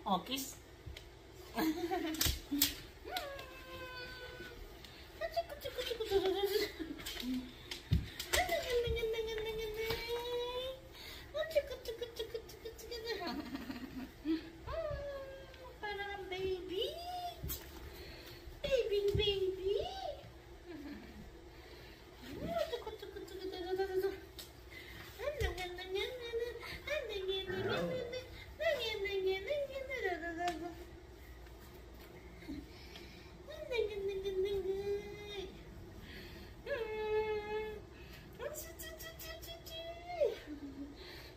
Oh, kiss. Parang baby. Baby.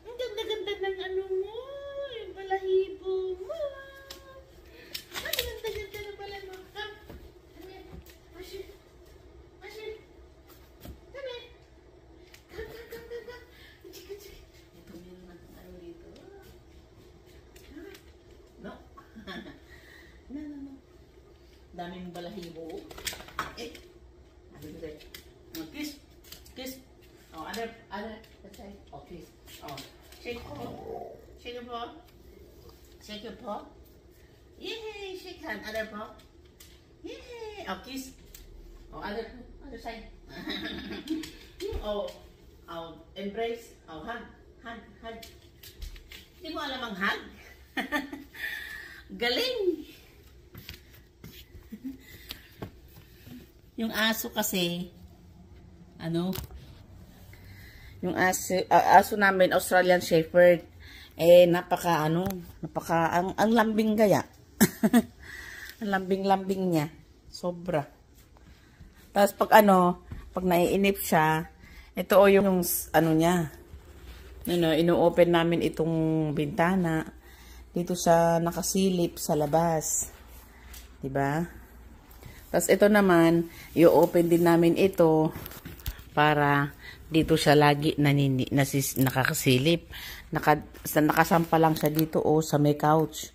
Ang ganda-ganda ng ano mo, yung balahibo mo. Ang ganda-ganda ng balahibo mo. Come. Ashir. Ashir. Come. Come. Ito meron natin ano dito. No. No. Daming balahibo. Eh. Kiss. Oh, other. That's right. Oh, kiss. Oh, shake your paw. Shake your paw. Yay! Shake hand. Other paw. Yay! Oh, kiss. Oh, other side. Oh, embrace. Oh, hug. Hindi mo alam ang hug? Galing! Yung aso kasi, yung aso namin, Australian Shepherd, ang lambing gaya. Ang lambing niya. Sobra. Tapos pag naiinip siya, ito yung niya. Ino-open namin itong bintana. Dito siya nakasilip sa labas. Diba? Tapos ito naman, i-open din namin ito para dito siya lagi nakakasilip. Nakasampa lang siya dito sa may couch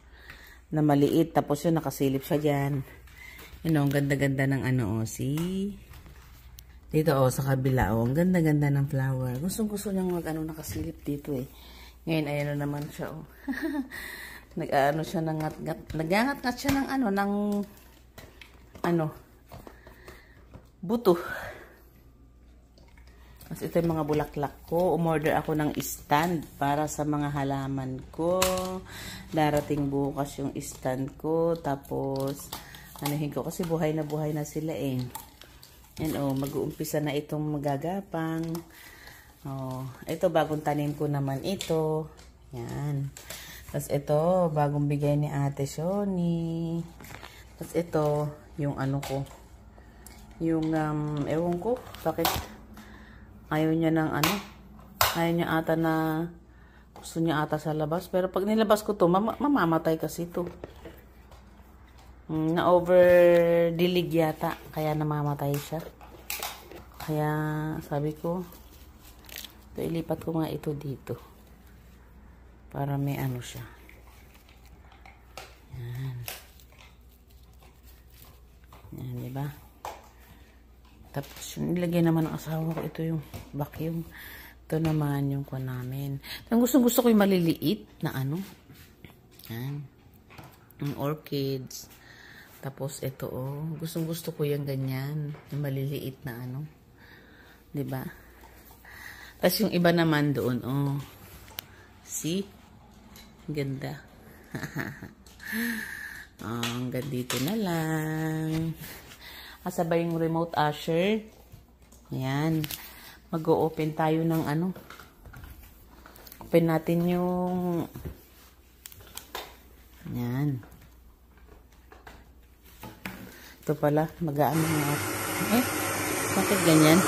na maliit. Tapos yun, nakasilip siya dyan. Ang ganda-ganda ng see? Dito sa kabila ang ganda-ganda ng flower. Gusto niyang nakasilip dito Ngayon, ayan naman siya Nag-ano siya ng nagangat-ngat siya ng buto. Tapos ito yung mga bulaklak ko. Umorder ako ng stand para sa mga halaman ko. Darating bukas yung stand ko. Tapos, ko kasi buhay na sila Yan mag-uumpisa na itong magagapang. Ito bagong tanim ko naman ito. Yan. Tapos ito, bagong bigay ni Ate Shoni. Tapos ito, yung ko. Yung, ewan ko, bakit ayaw niya ng ayaw niya ata na, gusto niya ata sa labas. Pero pag nilabas ko to, mamamatay kasi to. Na-over-dilig yata, kaya namamatay siya. Kaya, sabi ko, ilipat ko nga ito dito. Para may siya. Yan, diba? Tapos, yung nilagay naman ng asawa ko, ito yung vacuum. Ito naman yung kuha namin. Gusto ko yung maliliit na Yan. Yung orchids. Tapos, ito gusto ko yung ganyan. Yung maliliit na diba? Tapos, yung iba naman doon, see? Ganda. Hanggang dito na lang. Kasabay yung remote usher. Ayan. Mag-o-open tayo ng Open natin yung ayan. Ito pala. Mag-aano nga. Bakit ganyan?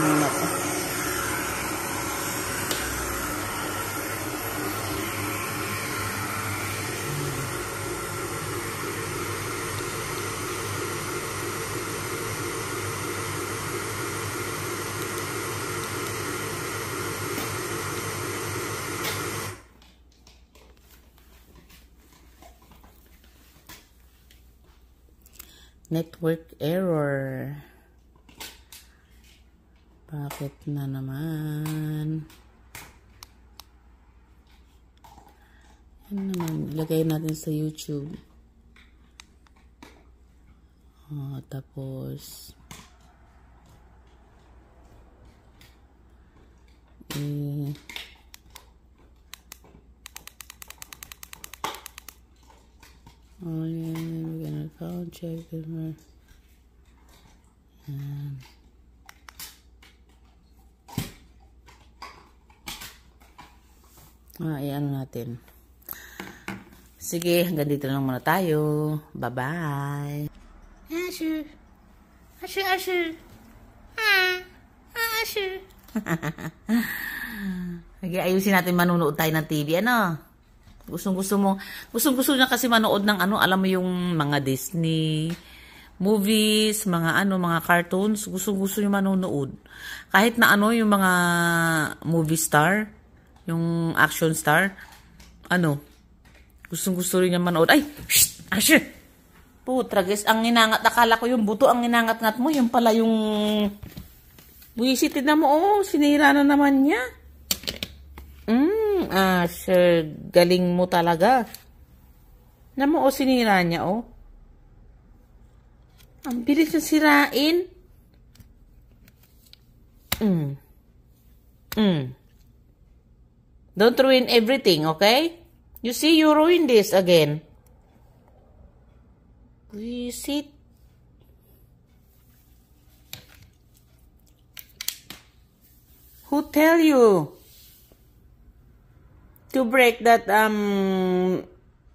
Ano ito? Network error. Bakit na naman? Ano naman, ilagay natin sa YouTube. Tapos, oh yeah, we're gonna count check it. Ayan natin. Sige, hanggang dito lang muna tayo. Bye-bye. Asher. Asher, Asher. Asher. Sige, ayusin natin, manunood tayo ng TV, ano? Gusto niya kasi manood ng ano, alam mo yung mga Disney movies, mga mga cartoons, gusto niya manonood. Kahit na ano, yung mga movie star, yung action star, gusto rin niya manood. Ay, shh, Asher! Putra, guys, ang inangat, akala ko yung buto, ang inangat-ngat mo, yung pala yung buwisitid na mo, sinira na naman niya. Asher, galing mo talaga. Namu, sinira niya, Ang bilis na sirain. Don't ruin everything, okay? You see, you ruin this again. Visit. Who tell you to break that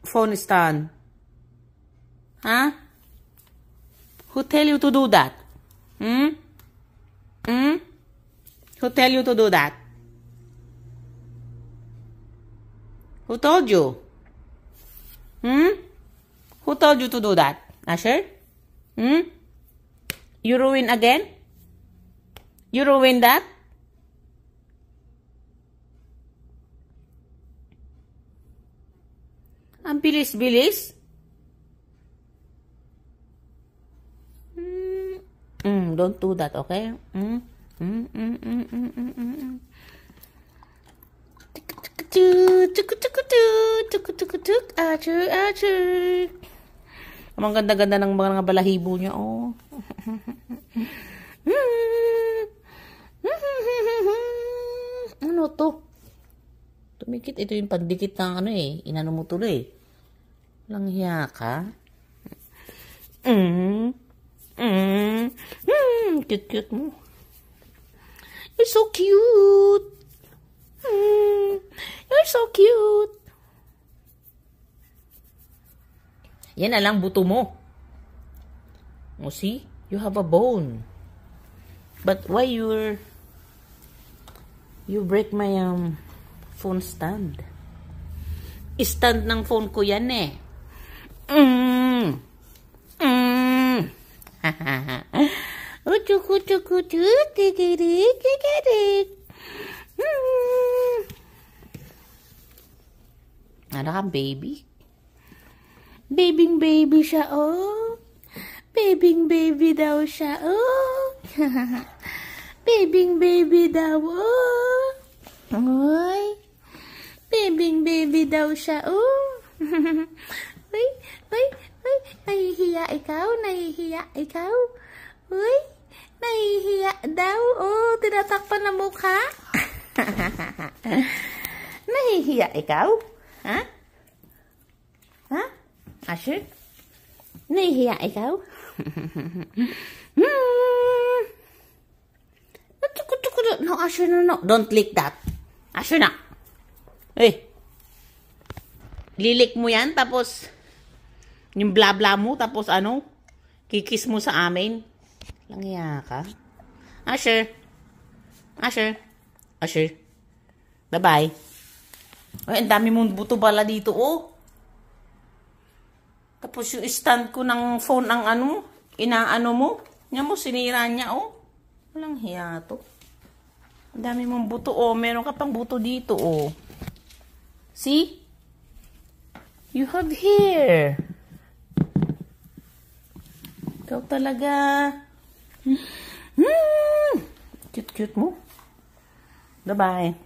phone stand? Huh? Who tell you to do that? Who tell you to do that? Who told you? Who told you to do that? Asher? You ruin again? You ruin that? Ang bilis-bilis. Don't do that, okay? Ang ganda-ganda ng mga balahibo niya, Ano to? Tumikit, ito yung pandikit ng inano mo tuloy. Walang hiya ka. Cute mo. You're so cute. You're so cute. Yan na lang buto mo. Oh, see? You have a bone. But why you break my phone stand? Stand ng phone ko yan Ano kang baby? Baby siya, Baby daw siya, Baby daw, Oy. Baby daw siya, Uy. Nahihiya ikaw? Uy. Nahihiya daw, tinatakpan na mukha. Nahihiya ikaw? Ha? Asher? Nahihiya ikaw? No, Asher, no. Don't lick that. Asher na. Hey. Lilik mo yan, tapos yung bla-bla mo, tapos kikis mo sa amin. Langya ka. Asher. Bye-bye. Ay, ang dami mong buto bala dito, Tapos yung stand ko ng phone ang inaano mo. Yan mo, sinira niya, Walang hiya to. Ang dami mong buto, Meron ka pang buto dito, See? You have hair. Ikaw talaga. Cute mo. Bye-bye.